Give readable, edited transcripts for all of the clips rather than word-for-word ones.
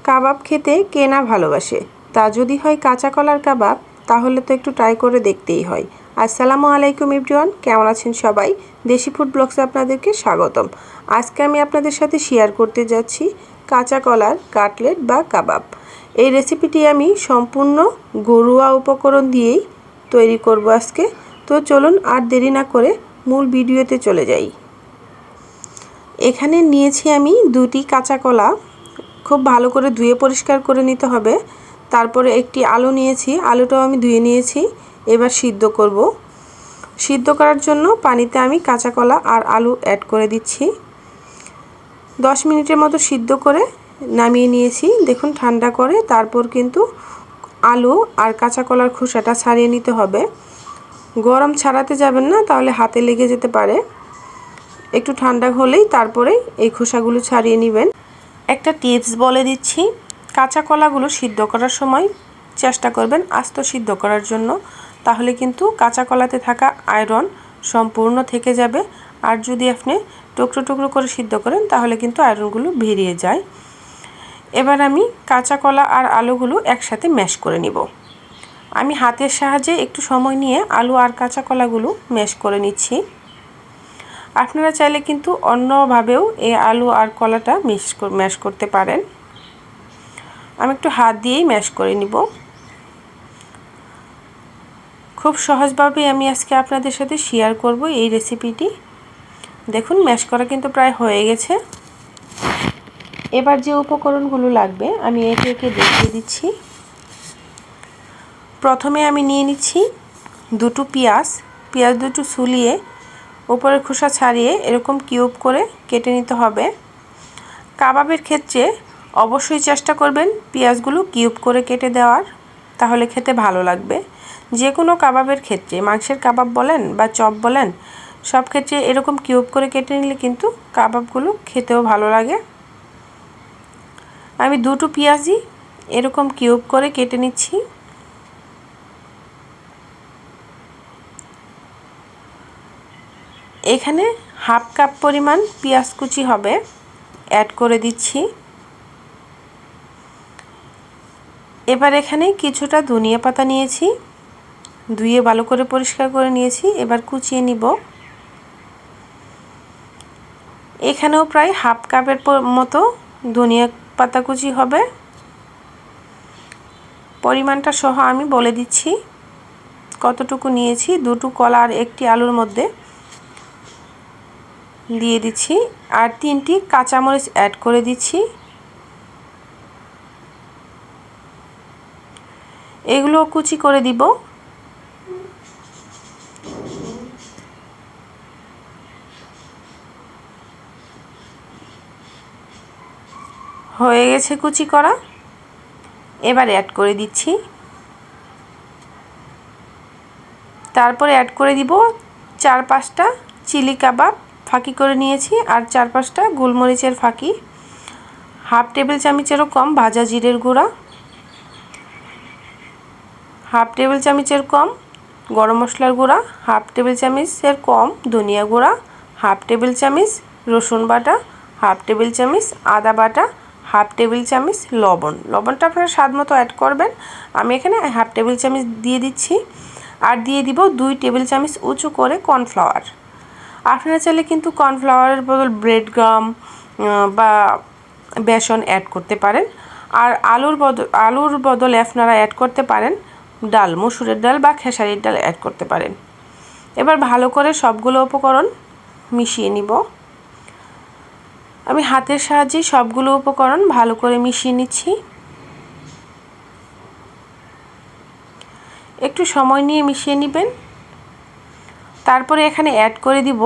কাবাব খেতে কে না ভালোবাসে, তা যদি হয় কাঁচা কলার কাবাব তাহলে তো একটু ট্রাই করে দেখতেই হয়। আসসালামু আলাইকুম এভরিওয়ান, কেমন আছেন সবাই? দেশি ফুড ব্লগসে আপনাদেরকে স্বাগতম। আজকে আমি আপনাদের সাথে শেয়ার করতে যাচ্ছি কাঁচা কলার কাটলেট বা কাবাব। এই রেসিপিটি আমি সম্পূর্ণ ঘরোয়া উপকরণ দিয়েই তৈরি করব আজকে। তো চলুন আর দেরি না করে মূল ভিডিওতে চলে যাই। এখানে নিয়েছি আমি 2টি কাঁচা কলা, খুব ভালো করে ধুয়ে পরিষ্কার করে নিতে হবে। তারপরে একটি আলু নিয়েছি, আলুটাও আমি ধুয়ে নিয়েছি। এবার সিদ্ধ করব। সিদ্ধ করার জন্য পানিতে আমি কাঁচা কলা আর আলু অ্যাড করে দিচ্ছি। 10 মিনিটের মতো সিদ্ধ করে নামিয়ে নিয়েছি। দেখুন ঠান্ডা করে তারপর কিন্তু আলু আর কাঁচা কলার খোসাটা ছাড়িয়ে নিতে হবে। গরম ছাড়াতে যাবেন না, তাহলে হাতে লেগে যেতে পারে। একটু ঠান্ডা হলেই তারপরে এই খোসাগুলো ছাড়িয়ে নেবেন। একটা টিপস বলে দিচ্ছি, কাঁচা কলাগুলো সিদ্ধ করার সময় চেষ্টা করবেন আস্ত সিদ্ধ করার জন্য, তাহলে কিন্তু কাঁচা কলাতে থাকা আয়রন সম্পূর্ণ থেকে যাবে। আর যদি আপনি টুকরো টুকরো করে সিদ্ধ করেন তাহলে কিন্তু আয়রনগুলো বেরিয়ে যায়। এবার আমি কাঁচা কলা আর আলুগুলো একসাথে ম্যাশ করে নিব। আমি হাতের সাহায্যে একটু সময় নিয়ে আলু আর কাঁচা কলাগুলো ম্যাশ করে নিচ্ছি। আপনারা চাইলে কিন্তু অন্যভাবেও এই আলু আর কলাটা ম্যাশ করতে পারেন। আমি একটু হাত দিয়েই ম্যাশ করে নিব। খুব সহজভাবে আমি আজকে আপনাদের সাথে শেয়ার করব এই রেসিপিটি। দেখুন ম্যাশ করা কিন্তু প্রায় হয়ে গেছে। এবার যে উপকরণগুলো লাগবে আমি একে একে দেখিয়ে দিচ্ছি। প্রথমে আমি নিয়ে নিচ্ছি 2টো পেঁয়াজ দুটো ছুলিয়ে উপরের খোসা ছাড়িয়ে এরকম কিউব করে কেটে নিতে হবে। কাবাবের ক্ষেত্রে অবশ্যই চেষ্টা করবেন পেঁয়াজগুলো কিউব করে কেটে দেওয়ার, তাহলে খেতে ভালো লাগবে। যে কোনো কাবাবের ক্ষেত্রে, মাংসের কাবাব বলেন বা চপ বলেন, সব ক্ষেত্রে এরকম কিউব করে কেটে নিলে কিন্তু কাবাবগুলো খেতেও ভালো লাগে। আমি 2টো পেঁয়াজই এরকম কিউব করে কেটে নিচ্ছি। এখানে হাফ কাপ পরিমাণ পেঁয়াজ কুচি হবে, অ্যাড করে দিচ্ছি। এবার এখানে কিছুটা ধনিয়া পাতা নিয়েছি, ধুয়ে ভালো করে পরিষ্কার করে নিয়েছি। এবার কুচিয়ে নিব। এখানেও প্রায় হাফ কাপের মতো ধনিয়া পাতা কুচি হবে। পরিমাণটা সহ আমি বলে দিচ্ছি কতটুকু নিয়েছি। 2টো কলা আর একটি আলুর মধ্যে দিয়ে দিচ্ছি। আর 3টি কাঁচামরিচ অ্যাড করে দিচ্ছি। এগুলো কুচি করে দিব। হয়ে গেছে কুচি করা। এবার অ্যাড করে দিচ্ছি। তারপরে অ্যাড করে দিব 4-5টা চিলি কাবাব ফাঁকি করে নিয়েছি, আর 4-5টা গোলমরিচের ফাঁকি, হাফ টেবিল চামচেরও কম ভাজা জিরের গুঁড়া, হাফ টেবিল চামচের কম গরম মশলার গুঁড়া, হাফ টেবিল চামচের কম ধনিয়া গুঁড়া, হাফ টেবিল চামচ রসুন বাটা, হাফ টেবিল চামচ আদা বাটা, হাফ টেবিল চামচ লবণটা আপনারা স্বাদ মতো অ্যাড করবেন। আমি এখানে হাফ টেবিল চামচ দিয়ে দিচ্ছি। আর দিয়ে দিব 2 টেবিল চামচ উঁচু করে কর্নফ্লাওয়ার। আপনারা চাইলে কিন্তু কর্নফ্লাওয়ারের বদল ব্রেড গাম বা বেসন অ্যাড করতে পারেন। আর আলুর বদলে আপনারা অ্যাড করতে পারেন ডাল, মসুরের ডাল বা খেসারির ডাল অ্যাড করতে পারেন। এবার ভালো করে সবগুলো উপকরণ মিশিয়ে নিব। আমি হাতের সাহায্যে সবগুলো উপকরণ ভালো করে মিশিয়ে নিচ্ছি। একটু সময় নিয়ে মিশিয়ে নেবেন। তারপরে এখানে অ্যাড করে দিব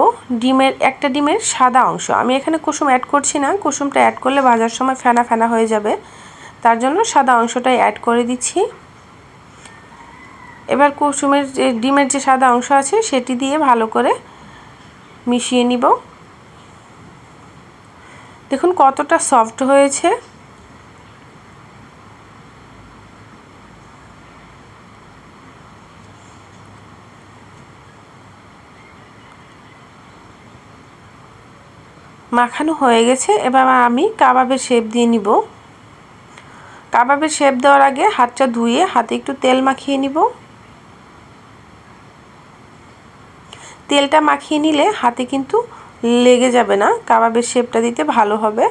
একটা ডিমের সাদা অংশ। আমি এখানে কুসুম অ্যাড করছি না, কুসুমটা অ্যাড করলে ভাজার সময় ফেনা ফেনা হয়ে যাবে, তার জন্য সাদা অংশটাই অ্যাড করে দিচ্ছি। এবার ডিমের যে সাদা অংশ আছে সেটি দিয়ে ভালো করে মিশিয়ে নিব। দেখুন কতটা সফট হয়েছে। মাখানো হয়ে গেছে। এবার আমি কাবাবের শেপ দিয়ে নিব। কাবাবের শেপ দেওয়ার আগে হাতটা ধুয়ে হাতে একটু তেল মাখিয়ে নিব। তেলটা মাখিয়ে নিলে হাতে কিন্তু লেগে যাবে না, কাবাবের শেপটা দিতে ভালো হবে।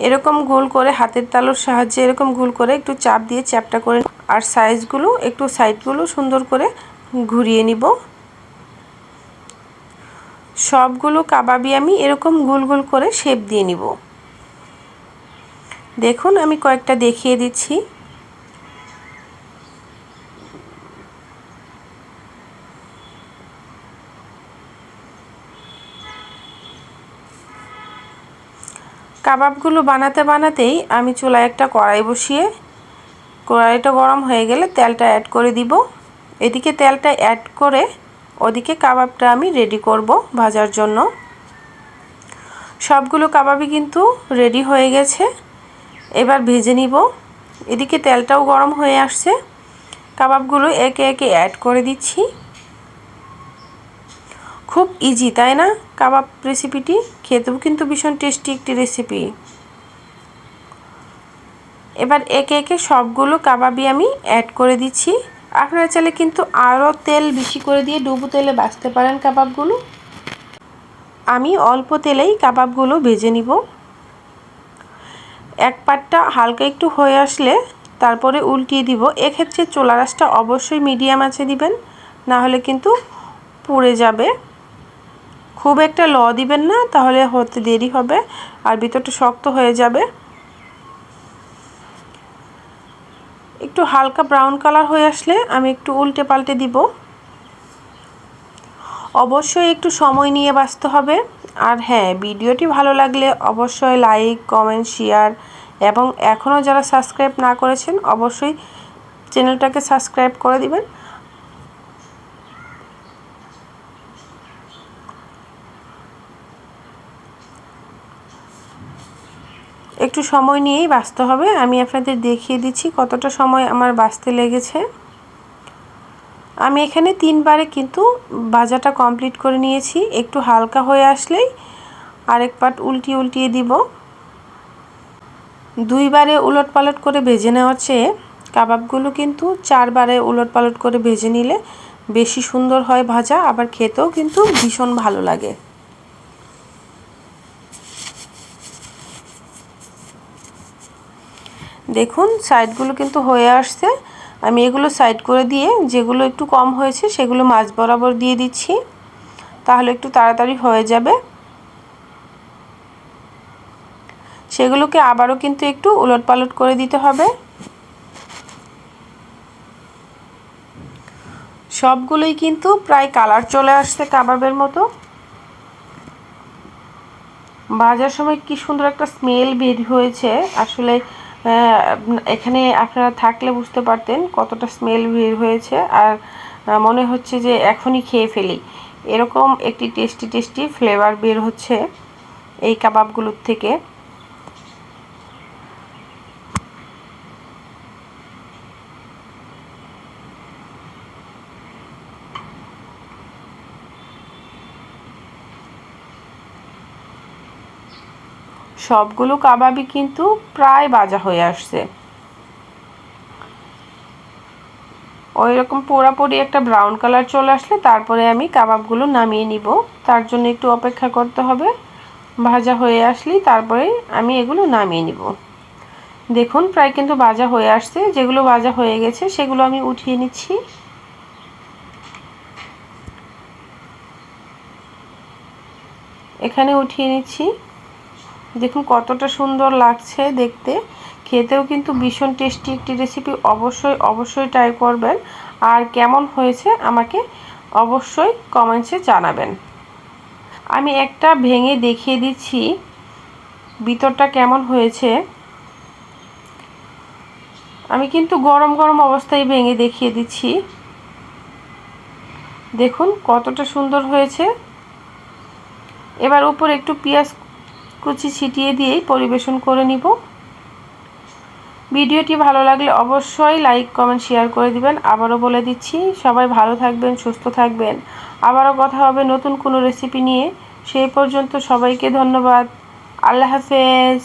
এরকম গোল করে হাতের তালুর সাহায্যে এরকম গোল করে একটু চাপ দিয়ে চ্যাপটা করে, আর সাইজগুলো একটু সাইডগুলো সুন্দর করে ঘুরিয়ে নিব। সবগুলো কাবাবই আমি এরকম গোল গোল করে শেপ দিয়ে নিব। দেখুন আমি কয়েকটা দেখিয়ে দিচ্ছি। কাবাবগুলো বানাতে বানাতেই আমি চুলায় একটা কড়াই বসিয়ে, কড়াইটা গরম হয়ে গেলে তেলটা অ্যাড করে দিব। এদিকে তেলটা অ্যাড করে ওদিকে কাবাবটা আমি রেডি করব ভাজার জন্য। সবগুলো কাবাবই কিন্তু রেডি হয়ে গেছে, এবার ভেজে নিব। এদিকে তেলটাও গরম হয়ে আসছে, কাবাবগুলো একে একে অ্যাড করে দিচ্ছি। খুব ইজি তাই না কাবাব রেসিপিটি? খেতেও কিন্তু ভীষণ টেস্টি একটি রেসিপি। এবার একে একে সবগুলো কাবাবই আমি অ্যাড করে দিচ্ছি। আপনারা চাইলে কিন্তু আরও তেল বেশি করে দিয়ে ডুবো তেলে ভাজতে পারেন কাবাবগুলো। আমি অল্প তেলেই কাবাবগুলো ভেজে নিব। এক পাটটা হালকা একটু হয়ে আসলে তারপরে উল্টিয়ে দিব। এক্ষেত্রে চুলার আঁচটা অবশ্যই মিডিয়াম আঁচে দিবেন, না হলে কিন্তু পুড়ে যাবে। খুব একটা ল দিবেন না, তাহলে হতে দেরি হবে আর ভিতরটা শক্ত হয়ে যাবে। একটু হালকা ব্রাউন কালার হয়ে আসলে আমি একটু উল্টে পাল্টে দিব। অবশ্যই একটু সময় নিয়ে ভাজতে হবে। আর হ্যাঁ, ভিডিওটি ভালো লাগলে অবশ্যই লাইক, কমেন্ট, শেয়ার এবং এখনও যারা সাবস্ক্রাইব না করেছেন অবশ্যই চ্যানেলটাকে সাবস্ক্রাইব করে দিবেন। একটু সময় নিয়েই ভাজতে হবে। আমি আপনাদের দেখিয়ে দিচ্ছি কতটা সময় আমার ভাজতে লেগেছে। আমি এখানে 3 বারে কিন্তু ভাজাটা কমপ্লিট করে নিয়েছি। একটু হালকা হয়ে আসলেই আরেক পাট উল্টিয়ে দিব। 2 বারে উলটপালট করে ভেজে নেওয়ার চেয়ে কাবাবগুলো কিন্তু 4 বারে উলটপালট করে ভেজে নিলে বেশি সুন্দর হয় ভাজা, আবার খেতেও কিন্তু ভীষণ ভালো লাগে। দেখুন সাইডগুলো কিন্তু হয়ে আসছে। আমি এগুলো সাইড করে দিয়ে যেগুলো একটু কম হয়েছে সেগুলো মাঝ বরাবর দিয়ে দিচ্ছি, তাহলে একটু তাড়াতাড়ি হয়ে যাবে। সেগুলোকে আবারও কিন্তু একটু উলটপালট করে দিতে হবে। সবগুলোই কিন্তু প্রায় কালার চলে আসছে কাবাবের মতো। ভাজার সময় কি সুন্দর একটা স্মেল বের হয়েছে, আসলে এখানে আপনারা থাকলে বুঝতে পারতেন কতটা স্মেল বের হয়েছে। আর মনে হচ্ছে যে এখনই খেয়ে ফেলি, এরকম একটি টেস্টি ফ্লেভার বের হচ্ছে এই কাবাবগুলোর থেকে। সবগুলো কাবাবই কিন্তু প্রায় ভাজা হয়ে আসছে। ওই রকম পোড়াপোড়ি একটা ব্রাউন কালার চলে আসলে তারপরে আমি কাবাবগুলো নামিয়ে নিব। তার জন্য একটু অপেক্ষা করতে হবে। ভাজা হয়ে আসলেই তারপরে আমি এগুলো নামিয়ে নিব। দেখুন প্রায় কিন্তু ভাজা হয়ে আসছে। যেগুলো ভাজা হয়ে গেছে সেগুলো আমি উঠিয়ে নিচ্ছি। এখানে উঠিয়ে নিচ্ছি। দেখুন কতটা সুন্দর লাগছে দেখতে, খেতেও কিন্তু ভীষণ টেস্টি একটি রেসিপি। অবশ্যই ট্রাই করবেন। আর কেমন হয়েছে আমাকে অবশ্যই কমেন্টসে জানাবেন। আমি একটা ভেঙে দেখিয়ে দিচ্ছি ভিতরটা কেমন হয়েছে। আমি কিন্তু গরম গরম অবস্থায় ভেঙে দেখিয়ে দিচ্ছি। দেখুন কতটা সুন্দর হয়েছে। এবার উপর একটু পেঁয়াজ কুচি ছিটিয়ে দিয়েই পরিবেশন করে নিব। ভিডিওটি ভালো লাগলে অবশ্যই লাইক, কমেন্ট, শেয়ার করে দিবেন। আবারও বলে দিচ্ছি সবাই ভালো থাকবেন, সুস্থ থাকবেন। আবারও কথা হবে নতুন কোনো রেসিপি নিয়ে। সেই পর্যন্ত সবাইকে ধন্যবাদ। আল্লাহ হাফেজ।